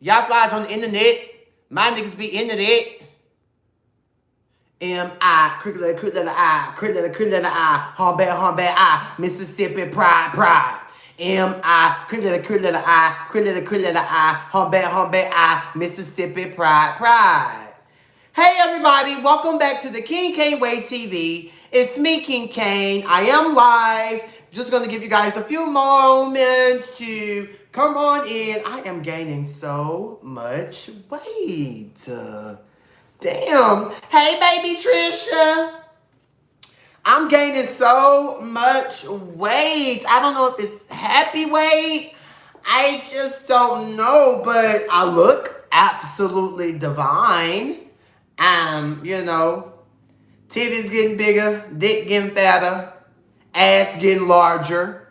Y'all flies on the internet. My niggas be internet. M-I, cricket letter I, cricket letter I, hornback I, Mississippi pride. M-I, cricket letter I, cricket letter I, hornback I, Mississippi pride. Hey everybody, welcome back to the King Cain Way TV. It's me, King Cain. I am live. Just gonna give you guys a few moments to come on in. I am gaining so much weight. Damn. Hey, baby Trisha. I'm gaining so much weight. I don't know if it's happy weight. I just don't know, but I look absolutely divine. You know, titties getting bigger, dick getting fatter, ass getting larger,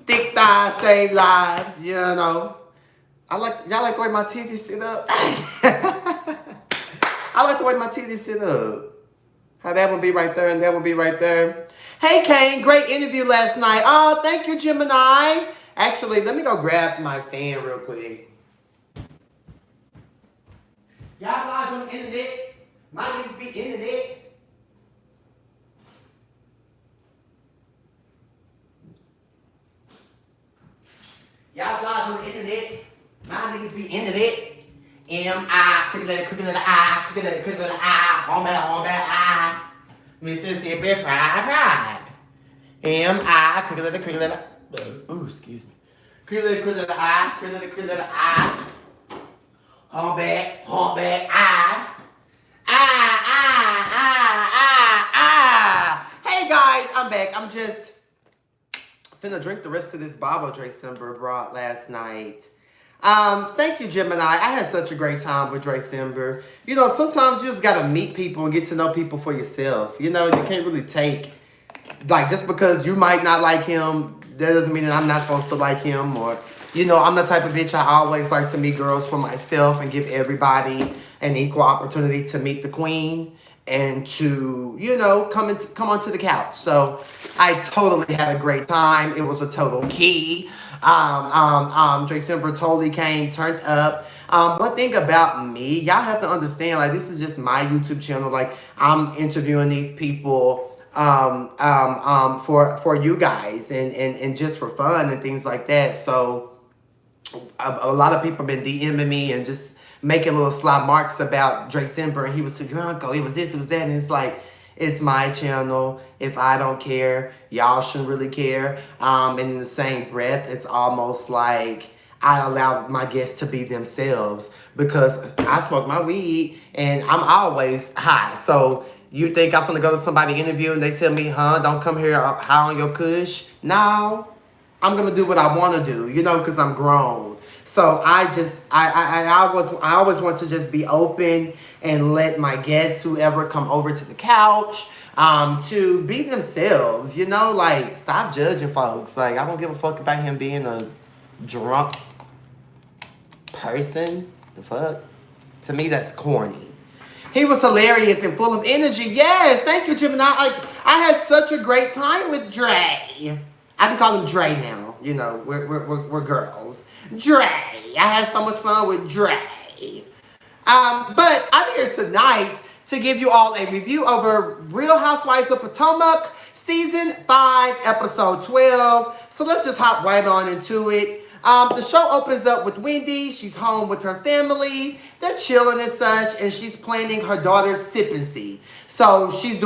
thick thighs save lives, you know. Y'all like the way my titties sit up? I like the way my titties sit up. How that one be right there and that one be right there. Hey, Cain, great interview last night. Oh, thank you, Gemini. Actually, let me go grab my fan real quick. Y'all guys on the internet. My niggas be internet. Y'all guys on the internet. My niggas be internet. M-I, cricket letter I, cricket letter I, hornback I, Mississippi pride. M-I, cricket letter, ooh, excuse me. Cricket letter I, cricket letter I, hornback I. Hey guys, I'm back. I'm just finna drink the rest of this bottle December brought last night. Thank you, Gemini. I had such a great time with December. You know, sometimes you just gotta meet people and get to know people for yourself. You know, you can't really take, like, just because you might not like him, that doesn't mean that I'm not supposed to like him. Or, you know, I'm the type of bitch I always like to meet girls for myself and give everybody an equal opportunity to meet the queen and to, you know, come onto the couch. So I totally had a great time. It was a total key. December totally came turned up. One thing about me, y'all have to understand, like, this is just my YouTube channel. Like, I'm interviewing these people for you guys and just for fun and things like that. So a lot of people have been DMing me and just making little sly marks about December, and he was too drunk, or it was this, it was that, and it's like, it's my channel. If I don't care, y'all shouldn't really care. And in the same breath, it's almost like I allow my guests to be themselves because I smoke my weed and I'm always high. So you think I'm gonna go to somebody's interview and they tell me, don't come here high on your kush? No, I'm gonna do what I wanna do, you know, because I'm grown. So I always want to just be open and let my guests, whoever come over to the couch, to be themselves, you know, like, stop judging folks. Like, I don't give a fuck about him being a drunk person. The fuck? To me, that's corny. He was hilarious and full of energy. Yes, thank you, Gemini. I had such a great time with Dre. I can call him Dre now. You know, we're girls. Dre. I had so much fun with Dre. But I'm here tonight to give you all a review over Real Housewives of Potomac, Season 5, Episode 12. So let's just hop right on into it. The show opens up with Wendy. She's home with her family. They're chilling and such, and she's planning her daughter's sippancy. So she's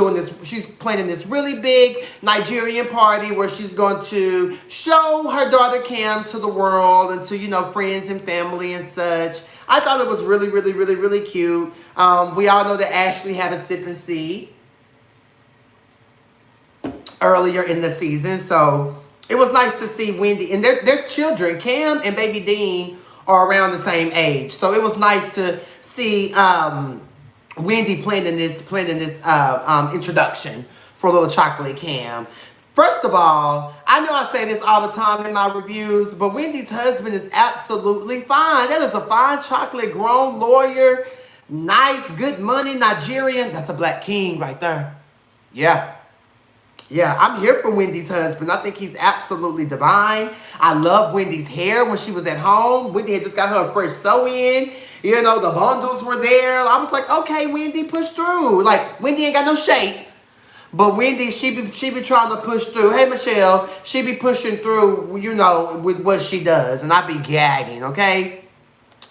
planning this really big Nigerian party where she's going to show her daughter Cam to the world and to, you know, friends and family and such. I thought it was really, really, really, really cute. We all know that Ashley had a sippancy earlier in the season, so it was nice to see Wendy and their children, Cam and baby Dean, are around the same age. So it was nice to see Wendy planning this introduction for little chocolate Cam. First of all, I know I say this all the time in my reviews, but Wendy's husband is absolutely fine. That is a fine chocolate grown lawyer, nice, good money Nigerian. That's a black king right there. Yeah. Yeah, I'm here for Wendy's husband. I think he's absolutely divine. I love Wendy's hair when she was at home. Wendy had just got her a fresh sew-in. You know, the bundles were there. I was like, okay, Wendy, push through. Like, Wendy ain't got no shape. But Wendy, she be trying to push through. Hey, Michelle, she be pushing through, you know, with what she does. And I be gagging, okay?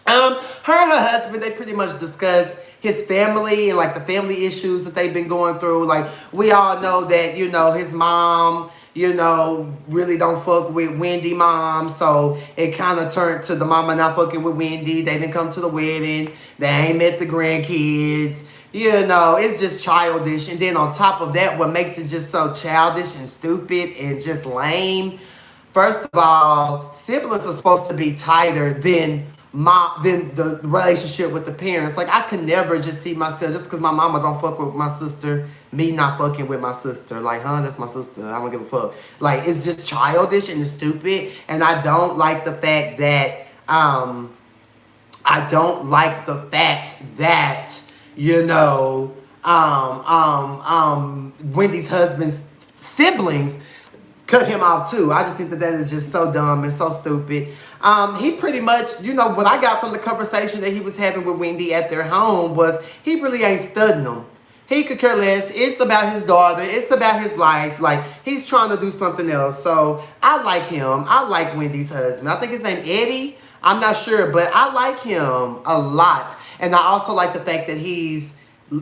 Her and her husband, they pretty much discuss his family and like the family issues that they've been going through. Like, we all know that, you know, his mom, you know, really don't fuck with Wendy mom. So it kind of turned to the mama not fucking with Wendy. They didn't come to the wedding. They ain't met the grandkids. You know, it's just childish. And then on top of that, what makes it just so childish and stupid and just lame, first of all, siblings are supposed to be tighter than the relationship with the parents. Like, I could never just see myself, just because my mama don't fuck with my sister, me not fucking with my sister. Like, that's my sister. I don't give a fuck. Like, it's just childish and it's stupid. And I don't like the fact that, you know, Wendy's husband's siblings cut him off too. I just think that is just so dumb and so stupid. He pretty much, you know, what I got from the conversation that he was having with Wendy at their home was he really ain't studying them. He could care less. It's about his daughter. It's about his life. Like, he's trying to do something else. So I like him. I like Wendy's husband. I think his name Eddie. I'm not sure, but I like him a lot. And I also like the fact that he's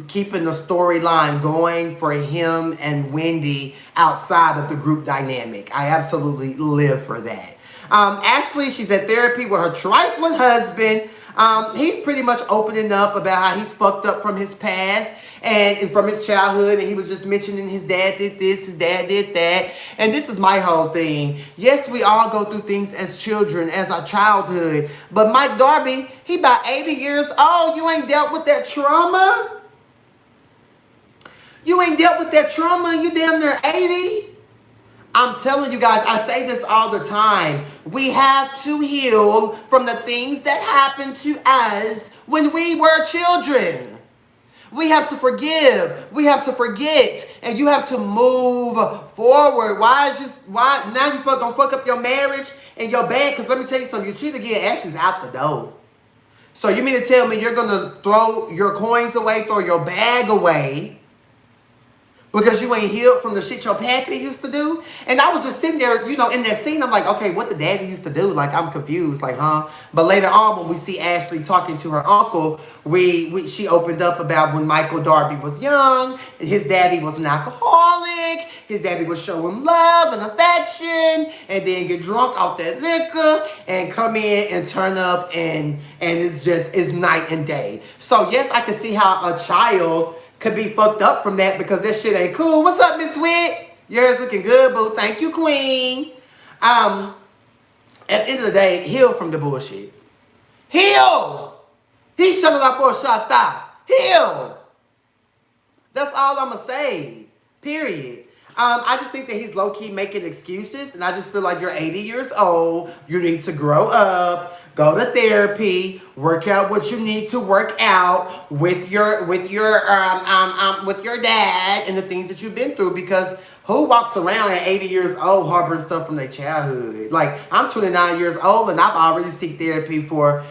keeping the storyline going for him and Wendy outside of the group dynamic. I absolutely live for that. Ashley, she's at therapy with her trifling husband. He's pretty much opening up about how he's fucked up from his past and from his childhood, and he was just mentioning his dad did this, his dad did that. And this is my whole thing. Yes, we all go through things as children, as our childhood, but Mike Darby, he about 80 years old. You ain't dealt with that trauma? You ain't dealt with that trauma, you damn near 80? I'm telling you guys, I say this all the time. We have to heal from the things that happened to us when we were children. We have to forgive. We have to forget. And you have to move forward. Why now you gonna fuck up your marriage and your band? Because let me tell you something. You cheat again, Ashley's out the door. So you mean to tell me you're gonna throw your coins away, throw your bag away, because you ain't healed from the shit your pappy used to do? And I was just sitting there, you know, in that scene. I'm like, okay, what the daddy used to do? Like, I'm confused. Like, huh? But later on, when we see Ashley talking to her uncle, she opened up about when Michael Darby was young. And his daddy was an alcoholic. His daddy would show him love and affection, and then get drunk off that liquor and come in and turn up, and it's night and day. So yes, I can see how a child could be fucked up from that, because that shit ain't cool. What's up, Miss Witt? Yours looking good, boo. Thank you, Queen. At the end of the day, heal from the bullshit. Heal! He shut it up or shut up. Heal! That's all I'm going to say. Period. I just think that he's low-key making excuses, and I just feel like you're 80 years old. You need to grow up. Go to therapy, work out what you need to work out with your dad and the things that you've been through, because who walks around at 80 years old harboring stuff from their childhood? Like, I'm 29 years old and I've already seeked therapy for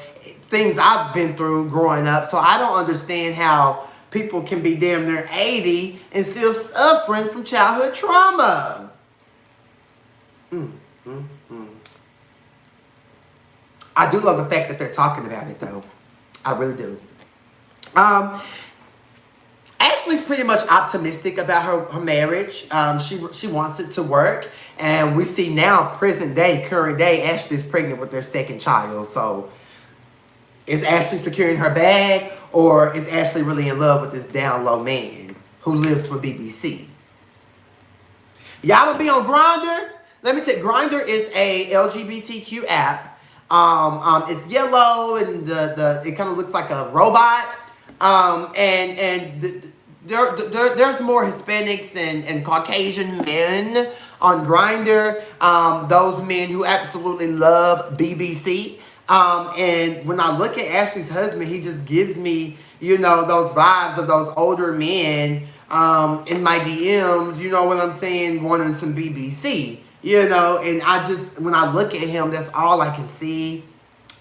things I've been through growing up. So I don't understand how people can be damn near 80 and still suffering from childhood trauma. I do love the fact that they're talking about it, though. I really do. Ashley's pretty much optimistic about her marriage. She wants it to work. And we see now, current day, Ashley's pregnant with their second child. So is Ashley securing her bag, or is Ashley really in love with this down low man who lives for BBC? Y'all don't be on Grindr? Let me tell you, Grindr is a LGBTQ app. It's yellow, and it kind of looks like a robot. There's more Hispanics and Caucasian men on Grindr. Those men who absolutely love BBC. And when I look at Ashley's husband, he just gives me, you know, those vibes of those older men in my DMs, you know what I'm saying, wanting some BBC, you know, and I just, when I look at him, that's all I can see.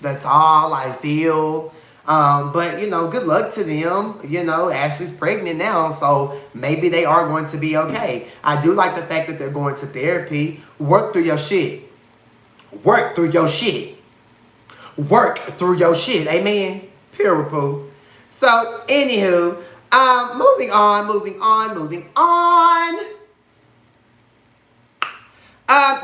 That's all I feel. But, you know, good luck to them. You know, Ashley's pregnant now, so maybe they are going to be okay. I do like the fact that they're going to therapy. Work through your shit. Work through your shit. Work through your shit. Amen? Pure poo. So, anywho, moving on.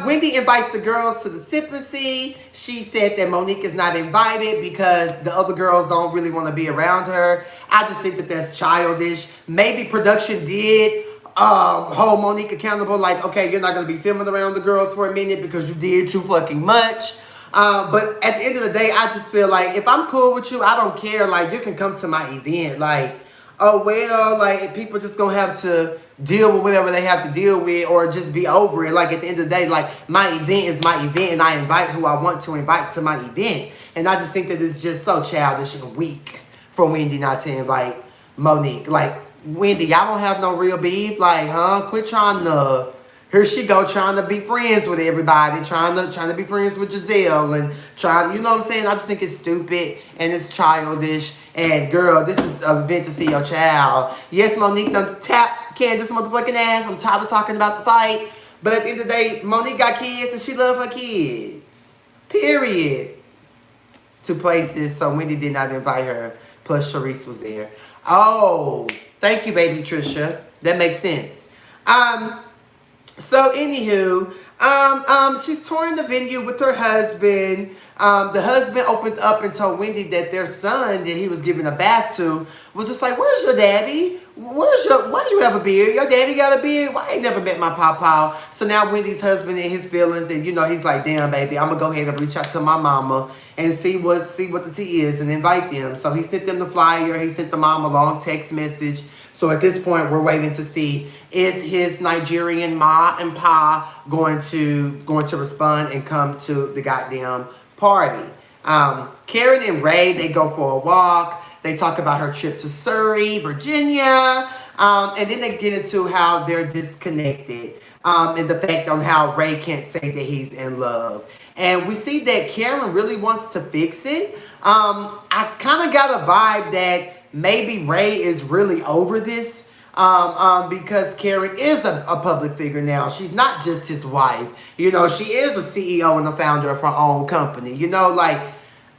Wendy invites the girls to the sippacy. She said that Monique is not invited because the other girls don't really want to be around her. I just think that that's childish. Maybe production did hold Monique accountable. Like, okay, you're not going to be filming around the girls for a minute because you did too fucking much. But at the end of the day, I just feel like if I'm cool with you, I don't care. Like, you can come to my event. Like, oh, well, like, people just gonna have to deal with whatever they have to deal with or just be over it. Like, at the end of the day, like, my event is my event and I invite who I want to invite to my event. And I just think that it's just so childish and weak for Wendy not to invite Monique. Like, Wendy, y'all don't have no real beef? Like, huh? Quit trying to... Here she go trying to be friends with everybody, trying to be friends with Giselle and trying, you know what I'm saying? I just think it's stupid and it's childish. And girl, this is an event to see your child. Yes, Monique done tap Candace motherfucking ass. I'm tired of talking about the fight. But at the end of the day, Monique got kids and she love her kids. Period. 2 places, so Wendy did not invite her. Plus Sharice was there. Oh, thank you, baby Trisha. That makes sense. So, anywho, she's touring the venue with her husband. The husband opened up and told Wendy that their son that he was giving a bath to was just like, where's your daddy? Why do you have a beard? Your daddy got a beard? Why I ain't never met my papa? So now Wendy's husband and his feelings, and you know, he's like, damn, baby, I'm gonna go ahead and reach out to my mama and see what the tea is and invite them. So he sent them the flyer, he sent the mom a long text message. So at this point, we're waiting to see, is his Nigerian ma and pa going to respond and come to the goddamn party? Karen and Ray, they go for a walk. They talk about her trip to Surrey, Virginia. And then they get into how they're disconnected. And the fact on how Ray can't say that he's in love. And we see that Karen really wants to fix it. I kind of got a vibe that maybe Ray is really over this because Karen is a public figure now. She's not just his wife. You know, she is a CEO and a founder of her own company. You know, like,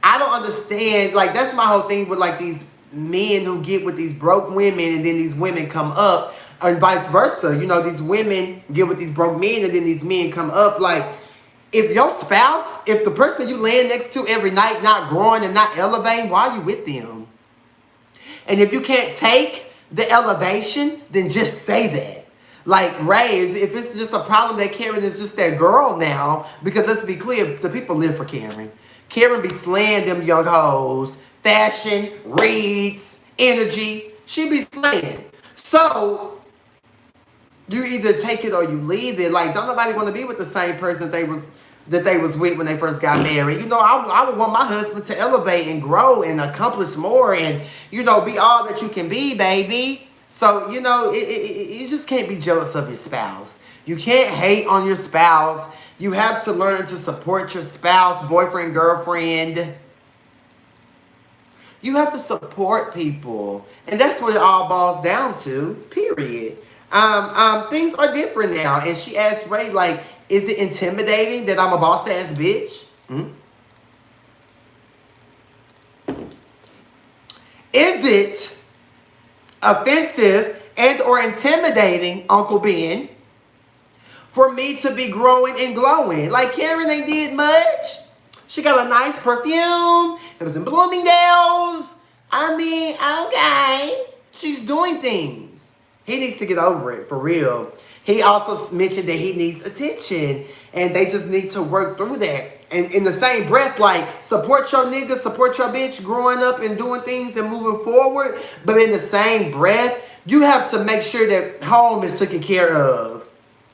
I don't understand. Like, that's my whole thing with, like, these men who get with these broke women and then these women come up, and vice versa. You know, these women get with these broke men and then these men come up. Like, if your spouse, if the person you laying next to every night not growing and not elevating, why are you with them? And if you can't take the elevation, then just say that. Like, Ray, if it's just a problem that Karen is just that girl now, because let's be clear, the people live for Karen. Karen be slaying them young hoes. Fashion, reads, energy. She be slaying. So, you either take it or you leave it. Like, don't nobody want to be with the same person that they was with when they first got married. You know, I would want my husband to elevate and grow and accomplish more and, you know, be all that you can be, baby. So, you know, you just can't be jealous of your spouse. You can't hate on your spouse. You have to learn to support your spouse, boyfriend, girlfriend. You have to support people. And that's what it all boils down to, period. Things are different now. And she asked Ray, like, is it intimidating that I'm a boss-ass bitch? Is it offensive and or intimidating, Uncle Ben, for me to be growing and glowing? Like, Karen ain't did much. She got a nice perfume. It was in Bloomingdale's. I mean, okay. She's doing things. He needs to get over it, for real. He also mentioned that he needs attention. And they just need to work through that. And in the same breath, like, support your nigga, support your bitch growing up and doing things and moving forward. But in the same breath, you have to make sure that home is taken care of.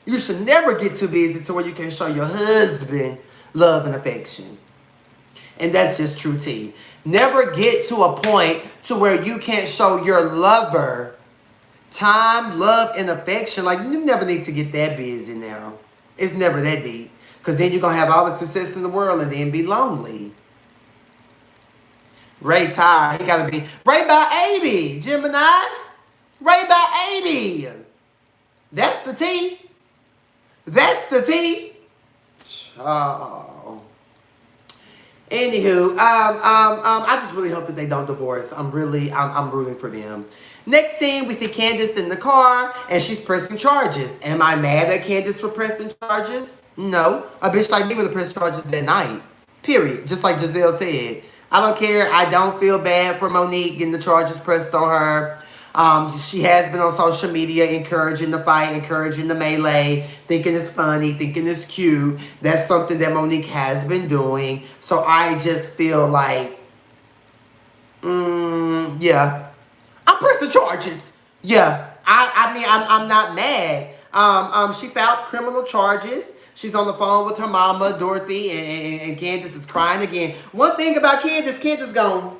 You should never get too busy to where you can show your husband love and affection. And that's just true tea. Never get to a point to where you can't show your lover Time, love, and affection. Like, you never need to get that busy now. It's never that deep. Because then you're going to have all the success in the world and then be lonely. Ray tired. He got to be. Ray by 80. Gemini. Ray by 80. That's the T. That's the T. Oh. Anywho, I just really hope that they don't divorce. I'm rooting for them. Next scene, we see Candace in the car, and she's pressing charges. Am I mad at Candace for pressing charges? No. A bitch like me would have pressed charges that night. Period. Just like Giselle said. I don't care. I don't feel bad for Monique getting the charges pressed on her. She has been on social media encouraging the fight, encouraging the melee, thinking it's funny, thinking it's cute. That's something that Monique has been doing. So I just feel like, yeah, I'm pressing charges. Yeah, I mean, I'm not mad. She filed criminal charges. She's on the phone with her mama, Dorothy, and Candace is crying again. One thing about Candace gone.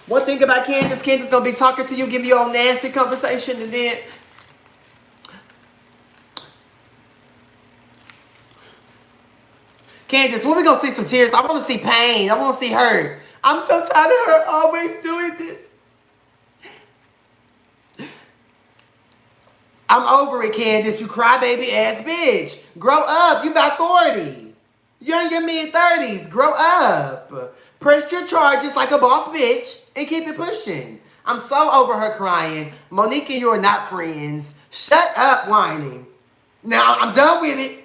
One thing about Candace gonna be talking to you, give you all nasty conversation, and then Candace, when we gonna see some tears? I wanna see pain. I wanna see hurt. I'm so tired of her always doing this. I'm over it, Candace. You crybaby ass bitch. Grow up. You about 40. You're in your mid-30s. Grow up. Press your charges like a boss bitch and keep it pushing. I'm so over her crying. Monique and you are not friends. Shut up whining. Now, I'm done with it.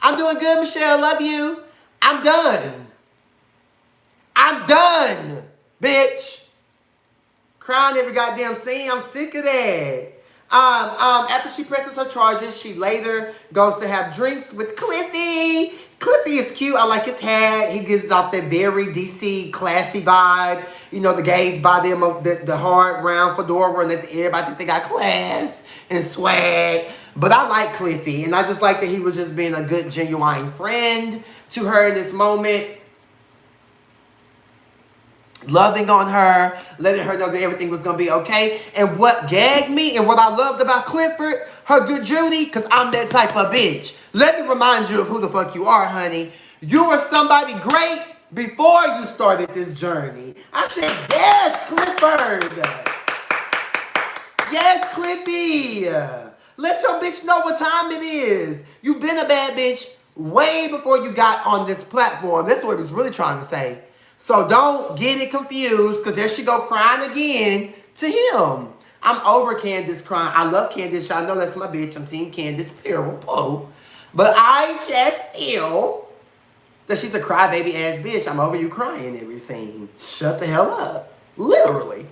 I'm doing good, Michelle. Love you. I'm done. I'm done, bitch. Crying every goddamn scene. I'm sick of that. After she presses her charges, she later goes to have drinks with Cliffy. Cliffy is cute. I like his hat. He gives off that very DC classy vibe. You know, the gays buy them the hard round fedora and everybody think they got class and swag. But I like Cliffy, and I just like that he was just being a good, genuine friend to her in this moment. Loving on her, letting her know that everything was going to be okay. And what gagged me and what I loved about Clifford, her good Judy, because I'm that type of bitch. Let me remind you of who the fuck you are, honey. You were somebody great before you started this journey. I said, yes, Clifford. Yes, Cliffy. Let your bitch know what time it is. You've been a bad bitch way before you got on this platform. That's what he was really trying to say. So don't get it confused, because there she go crying again to him. I'm over Candace crying. I love Candace. Y'all know that's my bitch. I'm team Candace, Poe. But I just feel that she's a crybaby ass bitch. I'm over you crying every scene. Shut the hell up. Literally.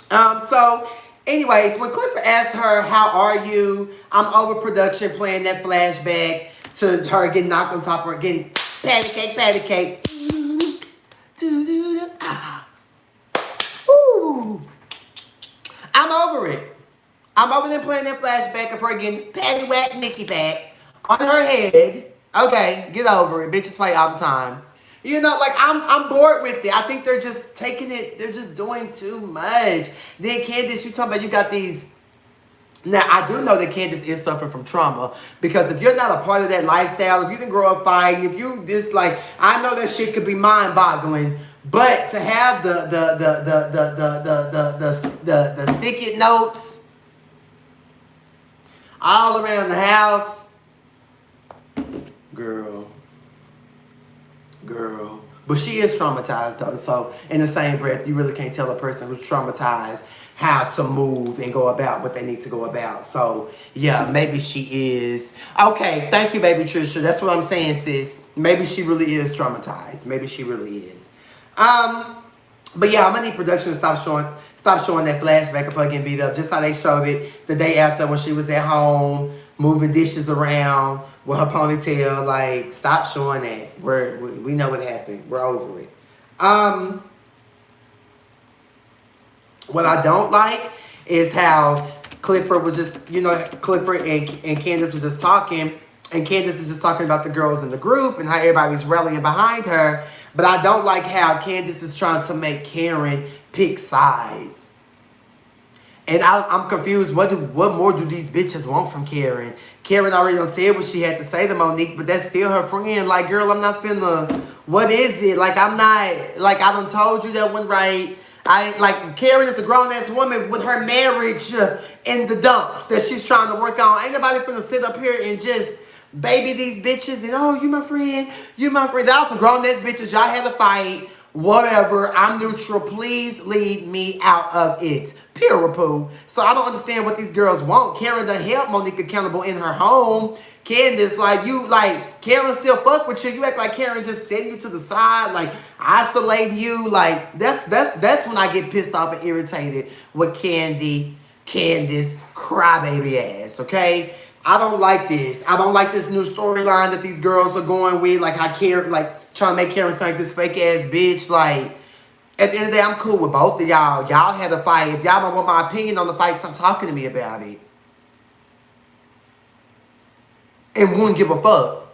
So anyways, when Clifford asked her, how are you? I'm over production playing that flashback to her getting knocked on top of her, getting patty cake. Ooh. I'm over it. I'm over there playing that flashback of her getting patty whack Nikki back on her head. Okay, get over it. Bitches play all the time. You know, like, I'm bored with it. I think they're just taking it, they're just doing too much. Then Candace, you talking about you got these. Now, I do know that Candace is suffering from trauma, because if you're not a part of that lifestyle, if you didn't grow up fighting, if you just like, I know that shit could be mind-boggling, but to have the sticky notes all around the house, girl. But she is traumatized though, so in the same breath, you really can't tell a person who's traumatized how to move and go about what they need to go about. So, yeah, maybe she is. Okay, thank you, baby Trisha. That's what I'm saying, sis. Maybe she really is traumatized. Maybe she really is. But yeah, I'm gonna need production to stop showing that flashback of her getting beat up. Just how they showed it the day after when she was at home, moving dishes around with her ponytail. Like, stop showing that. We know what happened. We're over it. What I don't like is how Clifford was just, Clifford and Candace was just talking, and Candace is just talking about the girls in the group and how everybody's rallying behind her. But I don't like how Candace is trying to make Karen pick sides. And I'm confused. What more do these bitches want from Karen? Karen already done said what she had to say to Monique, but that's still her friend. Like, girl, I'm not finna. What is it? Like, I'm not. Like, I done told you that one right. Like, Karen is a grown-ass woman with her marriage in the dumps that she's trying to work on. Ain't nobody finna sit up here and just baby these bitches and, oh, you my friend. You my friend. That was some grown-ass bitches. Y'all had a fight. Whatever. I'm neutral. Please leave me out of it. Poo. So I don't understand what these girls want. Karen done help Monique accountable in her home. Candace, Karen still fuck with you. You act like Karen just setting you to the side, like isolating you. Like, that's when I get pissed off and irritated with Candace, crybaby ass, okay? I don't like this. I don't like this new storyline that these girls are going with. Like, how Karen, trying to make Karen sound like this fake ass bitch. Like, at the end of the day, I'm cool with both of y'all. Y'all had a fight. If y'all don't want my opinion on the fight, stop talking to me about it. And wouldn't give a fuck.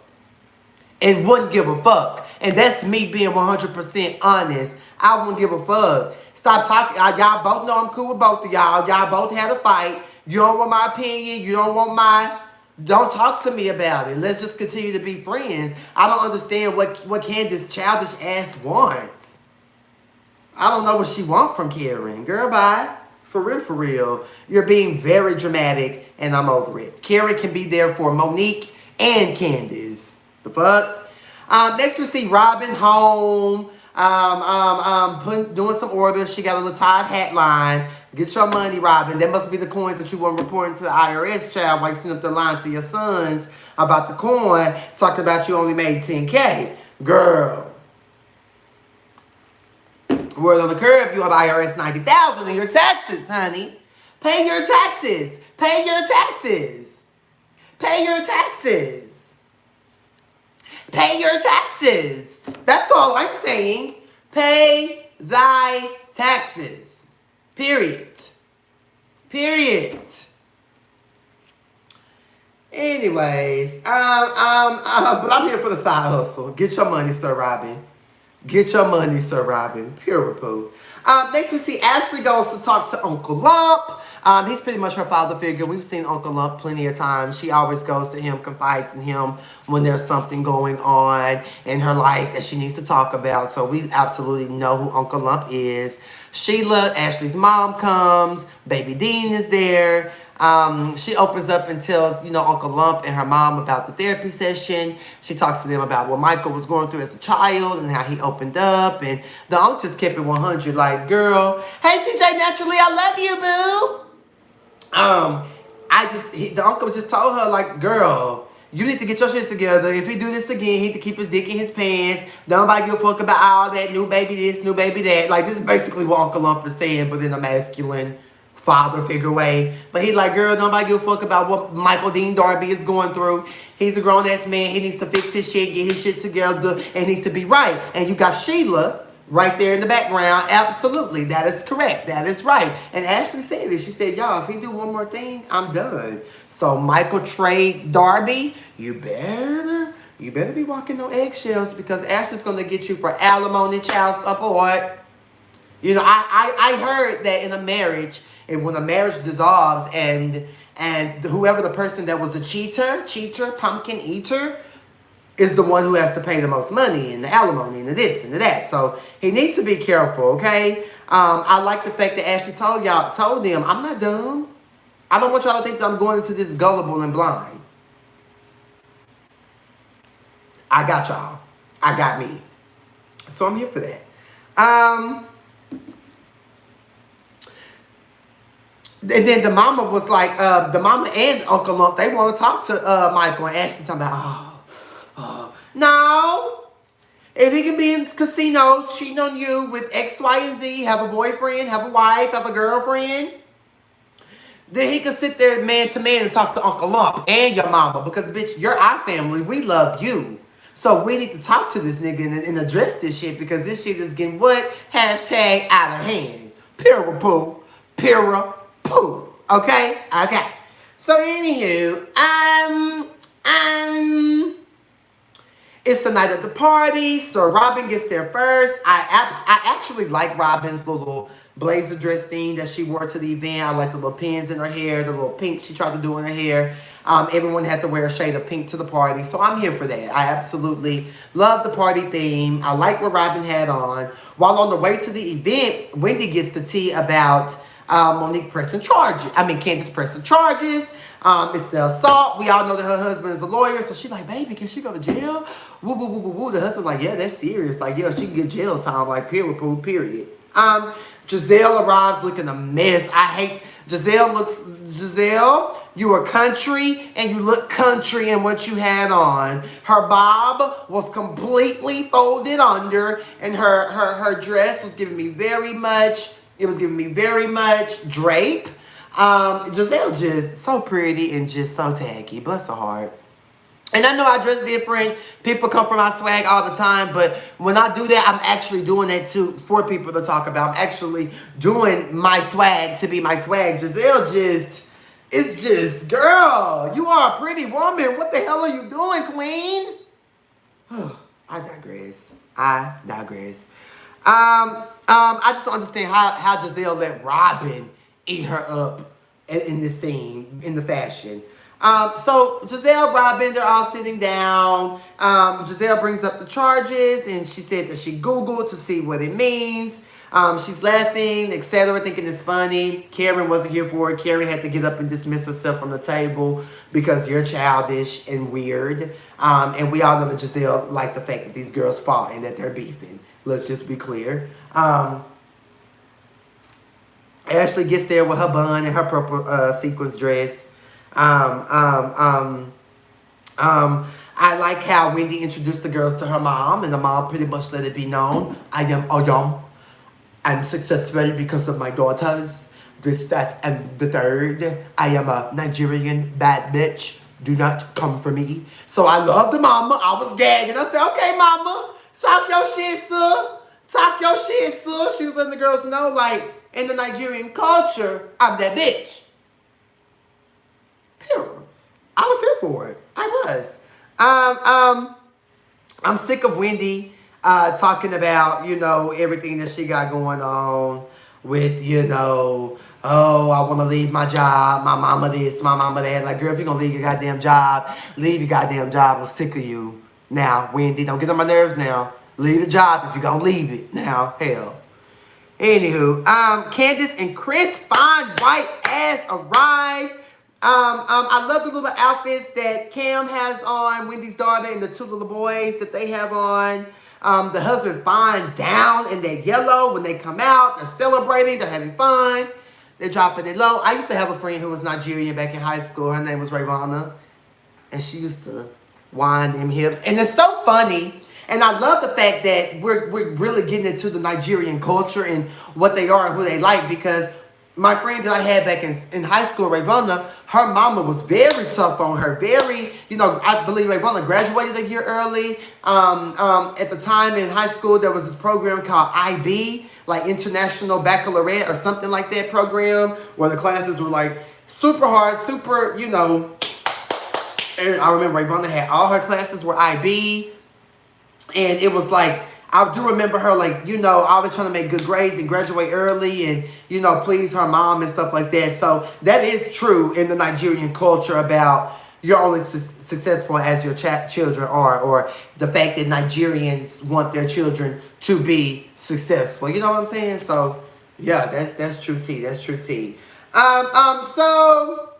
And wouldn't give a fuck. And that's me being 100% honest. I wouldn't give a fuck. Stop talking. Y'all both know I'm cool with both of y'all. Y'all both had a fight. You don't want my opinion. You don't want my... Don't talk to me about it. Let's just continue to be friends. I don't understand what Candace childish ass wants. I don't know what she wants from Karen. Girl, bye. For real. You're being very dramatic, and I'm over it. Karen can be there for Monique and Candace. The fuck? Next we see Robin home. Doing some orders. She got a little tied hat line. Get your money, Robin. That must be the coins that you weren't reporting to the IRS, child, while you sitting up there lying to your sons about the coin, talking about you only made 10K. Girl. Word on the curb, you owe the IRS $90,000 in your taxes, honey. Pay your taxes. Pay your taxes. Pay your taxes. Pay your taxes. That's all I'm saying. Pay thy taxes. Period. Anyways, but I'm here for the side hustle. Get your money, Sir Robin. Get your money, Sir Robin. Pure poo. Next we see Ashley goes to talk to Uncle Lump. He's pretty much her father figure. We've seen Uncle Lump plenty of times. She always goes to him, confides in him when there's something going on in her life that she needs to talk about. So we absolutely know who Uncle Lump is. Sheila, Ashley's mom, comes. Baby Dean is there. She opens up and tells, Uncle Lump and her mom about the therapy session. She talks to them about what Michael was going through as a child and how he opened up. And the uncle just kept it 100, like, girl, hey, TJ, naturally, I love you, boo. The uncle just told her, like, girl, you need to get your shit together. If he do this again, he need to keep his dick in his pants. Nobody give a fuck about all that new baby this, new baby that. Like, this is basically what Uncle Lump is saying, but in a masculine father figure way. But he's like, girl, nobody give a fuck about what Michael Dean Darby is going through. He's a grown-ass man. He needs to fix his shit, get his shit together, and needs to be right. And you got Sheila right there in the background. Absolutely. That is correct. That is right. And Ashley said this. She said, y'all, if he do one more thing, I'm done. So Michael trade Darby, you better be walking on eggshells, because Ashley's going to get you for alimony, child support. I heard that in a marriage, and when a marriage dissolves and whoever the person that was the cheater, pumpkin eater, is the one who has to pay the most money and the alimony and the this and the that. So he needs to be careful, okay? I like the fact that Ashley told them, I'm not dumb. I don't want y'all to think that I'm going into this gullible and blind. I got y'all. I got me. So I'm here for that. And then the mama was like, the mama and Uncle Lump, they want to talk to Michael, and Ashley talking about, no. If he can be in casinos cheating on you with X, Y, and Z, have a boyfriend, have a wife, have a girlfriend, then he can sit there man to man and talk to Uncle Lump and your mama, because, bitch, you're our family. We love you. So we need to talk to this nigga and address this shit, because this shit is getting what? Hashtag out of hand. Poo. Okay? So, anywho, It's the night of the party, so Robin gets there first. I actually like Robin's little blazer dress thing that she wore to the event. I like the little pins in her hair, the little pink she tried to do in her hair. Everyone had to wear a shade of pink to the party, so I'm here for that. I absolutely love the party theme. I like what Robin had on. While on the way to the event, Wendy gets the tea about Monique pressing charges. Candace pressing charges. It's the assault. We all know that her husband is a lawyer, so she's like, baby, can she go to jail? Woo, woo, woo, woo, woo. The husband's like, yeah, that's serious. Like, yeah, she can get jail time, like, period. Giselle arrives looking a mess. I hate, Giselle, you are country, and you look country in what you had on. Her bob was completely folded under, and her dress was giving me very much drape. Giselle just so pretty and just so tacky. Bless her heart. And I know I dress different. People come for my swag all the time. But when I do that, I'm actually doing that for people to talk about. I'm actually doing my swag to be my swag. Giselle it's just, girl, you are a pretty woman. What the hell are you doing, queen? I digress. I just don't understand how Giselle let Robin eat her up in this scene, in the fashion. So Giselle, Robin, they're all sitting down. Giselle brings up the charges, and she said that she Googled to see what it means. She's laughing, etc., thinking it's funny. Karen wasn't here for it. Karen had to get up and dismiss herself from the table because you're childish and weird. And we all know that Giselle liked the fact that these girls fought and that they're beefing. Let's just be clear. Ashley gets there with her bun and her purple sequins dress. I like how Wendy introduced the girls to her mom, and the mom pretty much let it be known, I'm successful because of my daughters, this, that, and the third. I am a Nigerian bad bitch. Do not come for me. So I love the mama. I was gagging. I said, okay, mama, talk your shit, sir. Talk your shit, sir. She was letting the girls know, like, in the Nigerian culture, I'm that bitch. Period. I was here for it. I was. I'm sick of Wendy talking about, everything that she got going on with, oh, I want to leave my job, my mama this, my mama that. Like, girl, if you're going to leave your goddamn job, leave your goddamn job. I'm sick of you. Now, Wendy, don't get on my nerves now. Leave the job if you're going to leave it. Now, hell. Anywho, Candace and Chris fine white ass arrive. I love the little outfits that Cam has on, Wendy's daughter, and the two little boys that they have on. The husband fine down in their yellow when they come out. They're celebrating. They're having fun. They're dropping it low. I used to have a friend who was Nigerian back in high school. Her name was Ravana. And she used to wind them hips. And it's so funny. And I love the fact that we're really getting into the Nigerian culture and what they are and who they like, because my friend that I had back in high school, Ravana, her mama was very tough on her. Very, I believe Ravana graduated a year early. At the time in high school, there was this program called IB, like International Baccalaureate or something like that program, where the classes were like super hard, super, And I remember Ravana had all her classes were IB. And it was like, I do remember her always trying to make good grades and graduate early and, please her mom and stuff like that. So that is true in the Nigerian culture about you're only successful as your children are, or the fact that Nigerians want their children to be successful. You know what I'm saying? So, yeah, that's true tea. That's true tea. So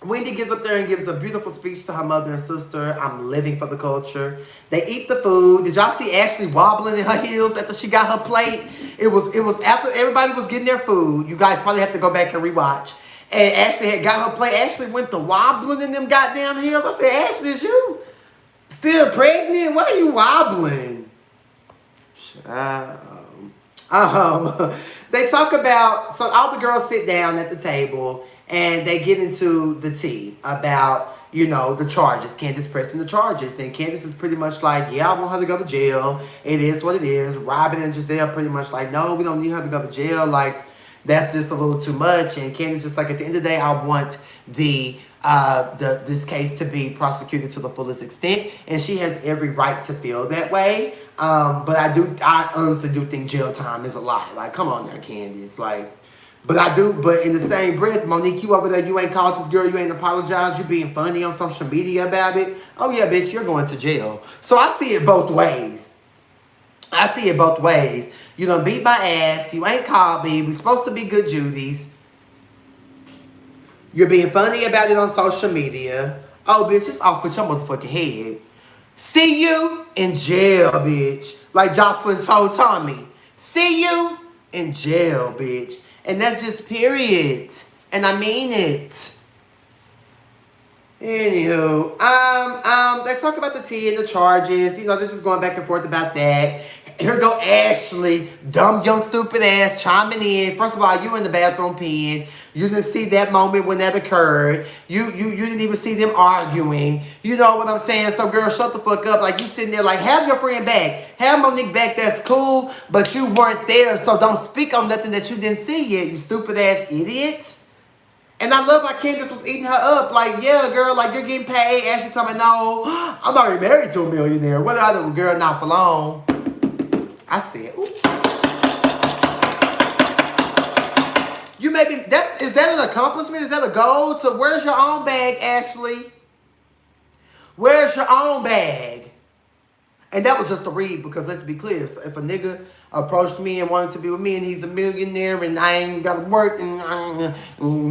Wendy gets up there and gives a beautiful speech to her mother and sister. I'm living for the culture. They eat the food. Did y'all see Ashley wobbling in her heels after she got her plate? It was after everybody was getting their food. You guys probably have to go back and rewatch. And Ashley had got her plate. Ashley went to wobbling in them goddamn heels. I said, Ashley, is you still pregnant? Why are you wobbling? They talk about, so all the girls sit down at the table and they get into the tea about, the charges. Candace pressing the charges. And Candace is pretty much like, yeah, I want her to go to jail. It is what it is. Robin and Giselle pretty much like, no, we don't need her to go to jail. Like, that's just a little too much. And Candace just like, at the end of the day, I want the this case to be prosecuted to the fullest extent, and she has every right to feel that way. But I honestly do think jail time is a lie. Like, come on now, Candace. Like, but in the same breath, Monique, you over there, you ain't called this girl, you ain't apologized, you being funny on social media about it. Oh yeah, bitch, you're going to jail. So I see it both ways. You done beat my ass, you ain't called me, we supposed to be good Judies. You're being funny about it on social media. Oh, bitch, it's off with your motherfucking head. See you in jail, bitch. Like Jocelyn told Tommy. See you in jail, bitch. And that's just period. And I mean it. Anywho, they talk about the tea and the charges. You know, they're just going back and forth about that. Here go Ashley, dumb, young, stupid ass, chiming in. First of all, you in the bathroom peeing. You didn't see that moment when that occurred. You didn't even see them arguing. You know what I'm saying? So, girl, shut the fuck up. Like, you sitting there like, have your friend back. Have Monique back, that's cool. But you weren't there, so don't speak on nothing that you didn't see yet, you stupid ass idiot. And I love how Candace was eating her up. Like, yeah, girl, like, you're getting paid. Ashley told me, no, I'm already married to a millionaire. What did I do? Girl, not for long. I said, ooh. You may be, is that an accomplishment? Is that a goal? To where's your own bag, Ashley? Where's your own bag? And that was just a read, because let's be clear. So if a nigga approached me and wanted to be with me and he's a millionaire and I ain't got to work and I'm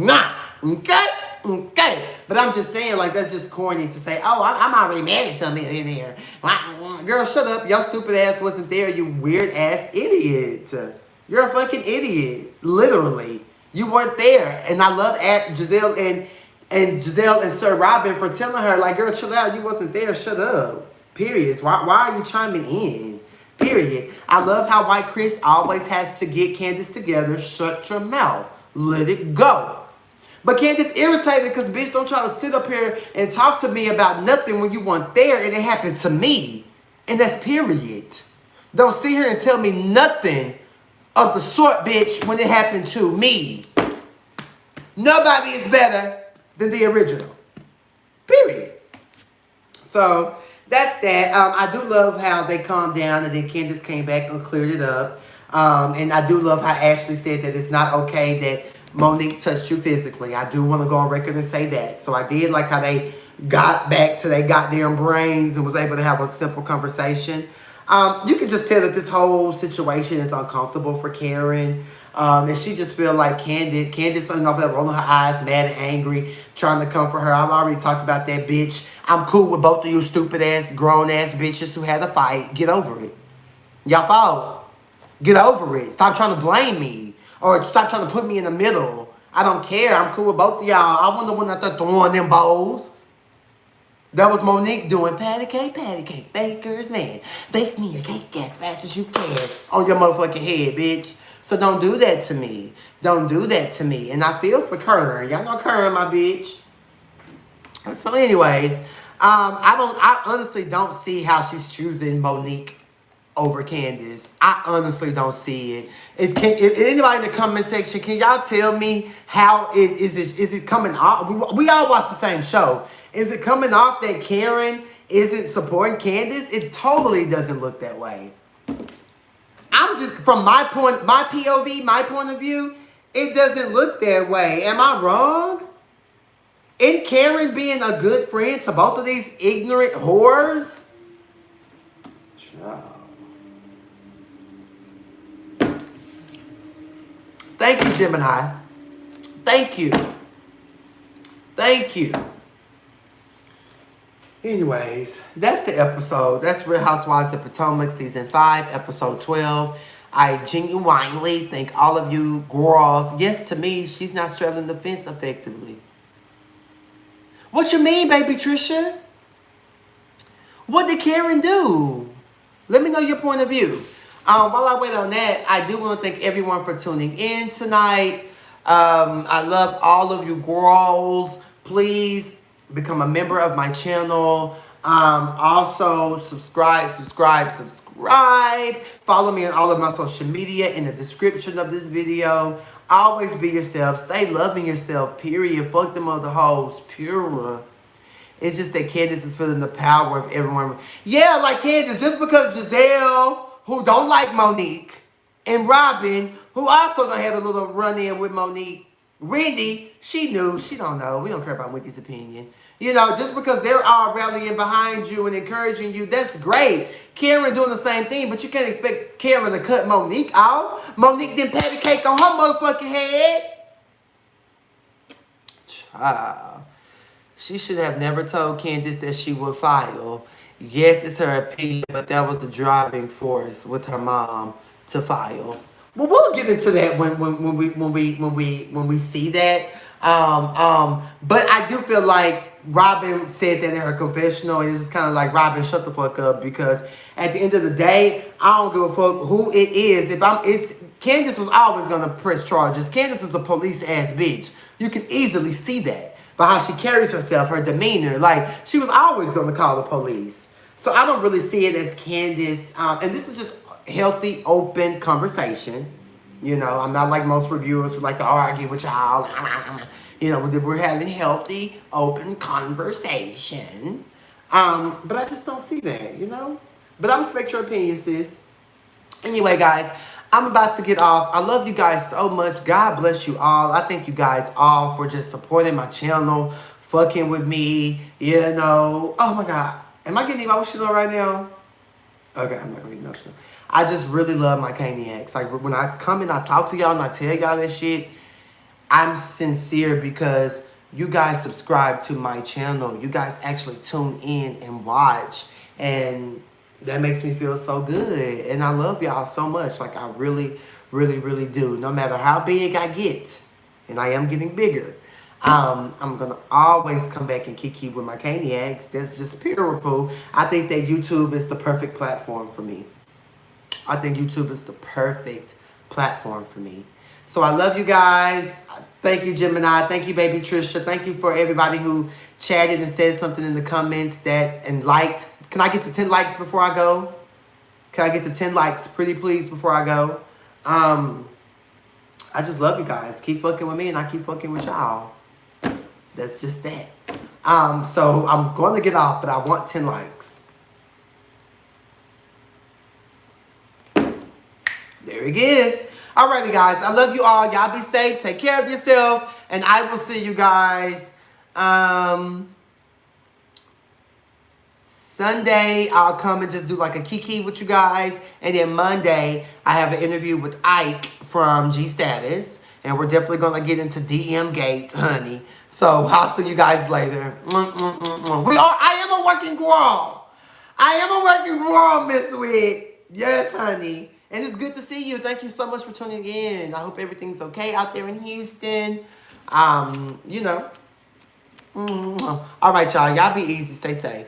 not, okay. But I'm just saying, like, that's just corny to say, oh, I'm already married to a millionaire. Girl, shut up. Your stupid ass wasn't there, you weird ass idiot. You're a fucking idiot. Literally. You weren't there. And I love Giselle and Sir Robin for telling her, like, girl, chill out. You wasn't there. Shut up. Period. Why are you chiming in? Period. I love how White Chris always has to get Candace together. Shut your mouth. Let it go. But Candace irritated because, bitch, don't try to sit up here and talk to me about nothing when you weren't there and it happened to me. And that's period. Don't sit here and tell me nothing of the sort, bitch, when it happened to me. Nobody is better than the original. Period. So that's that. I do love how they calmed down and then Candace came back and cleared it up. And I do love how Ashley said that it's not okay that Monique touched you physically. I do want to go on record and say that. So I did like how they got back to their goddamn brains and was able to have a simple conversation. You can just tell that this whole situation is uncomfortable for Karen. And she just feel like Candace sitting over there rolling her eyes, mad and angry, trying to comfort her. I've already talked about that, bitch. I'm cool with both of you stupid ass, grown ass bitches who had a fight. Get over it. Y'all fault. Get over it. Stop trying to blame me. Or stop trying to put me in the middle. I don't care. I'm cool with both of y'all. I wasn't the one out there throwing them bowls. That was Monique doing patty cake, baker's man. Bake me a cake as fast as you can on your motherfucking head, bitch. So don't do that to me. Don't do that to me. And I feel for Karen. Y'all know Karen, my bitch. So anyways, I honestly don't see how she's choosing Monique over Candace. I honestly don't see it. If anybody in the comment section, can y'all tell me how is it coming off? We all watch the same show. Is it coming off that Karen isn't supporting Candace? It totally doesn't look that way. I'm just, from my POV, my point of view, it doesn't look that way. Am I wrong? Isn't Karen being a good friend to both of these ignorant whores? Child. Thank you, Gemini. Thank you. Thank you. Anyways, that's the episode. That's Real Housewives of Potomac, Season 5, Episode 12. I genuinely think all of you girls, yes, to me, she's not straddling the fence effectively. What you mean, baby Trisha? What did Karen do? Let me know your point of view. While I wait on that, I do want to thank everyone for tuning in tonight. I love all of you girls. Please become a member of my channel. Also, subscribe. Follow me on all of my social media in the description of this video. Always be yourself. Stay loving yourself, period. Fuck them other hoes, pure. It's just that Candace is feeling the power of everyone. Yeah, like Candace, just because Giselle, who don't like Monique, and Robin, who also done had a little run-in with Monique, Wendy, she knew, she don't know. We don't care about Wendy's opinion. You know, just because they're all rallying behind you and encouraging you, that's great. Karen doing the same thing, but you can't expect Karen to cut Monique off. Monique didn't pat the cake on her motherfucking head. Child. She should have never told Candace that she would file. Yes, it's her opinion, but that was the driving force with her mom to file. Well, we'll get into that when we see that. But I do feel like Robin said that in her confessional, and it's just kind of like, Robin, shut the fuck up, because at the end of the day, I don't give a fuck who it is. Candace was always gonna press charges. Candace is a police ass bitch. You can easily see that by how she carries herself, her demeanor. Like, she was always gonna call the police. So I don't really see it as Candace. And this is just healthy, open conversation. You know, I'm not like most reviewers who like to argue with y'all. You know, we're having healthy, open conversation. But I just don't see that, you know? But I respect your opinion, sis. Anyway, guys, I'm about to get off. I love you guys so much. God bless you all. I thank you guys all for just supporting my channel, fucking with me, you know. Oh, my God. Am I getting emotional right now? Okay, I'm not going to get emotional. I just really love my Cainiacs. Like, when I come and I talk to y'all and I tell y'all that shit, I'm sincere because you guys subscribe to my channel. You guys actually tune in and watch. And that makes me feel so good. And I love y'all so much. Like, I really, really, really do. No matter how big I get, and I am getting bigger, I'm going to always come back and kiki with my Cainiacs. That's just pure poo. I think that YouTube is the perfect platform for me. I think YouTube is the perfect platform for me. So I love you guys. Thank you, Gemini. Thank you, baby Trisha. Thank you for everybody who chatted and said something in the comments and liked. Can I get to 10 likes before I go? Can I get to 10 likes, pretty please, before I go? I just love you guys. Keep fucking with me and I keep fucking with y'all. That's just that. So I'm going to get off, but I want 10 likes. There it is. Alrighty, guys. I love you all. Y'all be safe. Take care of yourself. And I will see you guys Sunday. I'll come and just do like a kiki with you guys. And then Monday, I have an interview with Ike from G Status. And we're definitely going to get into DM Gate, honey. So I'll see you guys later. I am a working girl. I am a working girl, Miss Wick. Yes, honey. And it's good to see you. Thank you so much for tuning in. I hope everything's okay out there in Houston. You know. All right, y'all. Y'all be easy. Stay safe.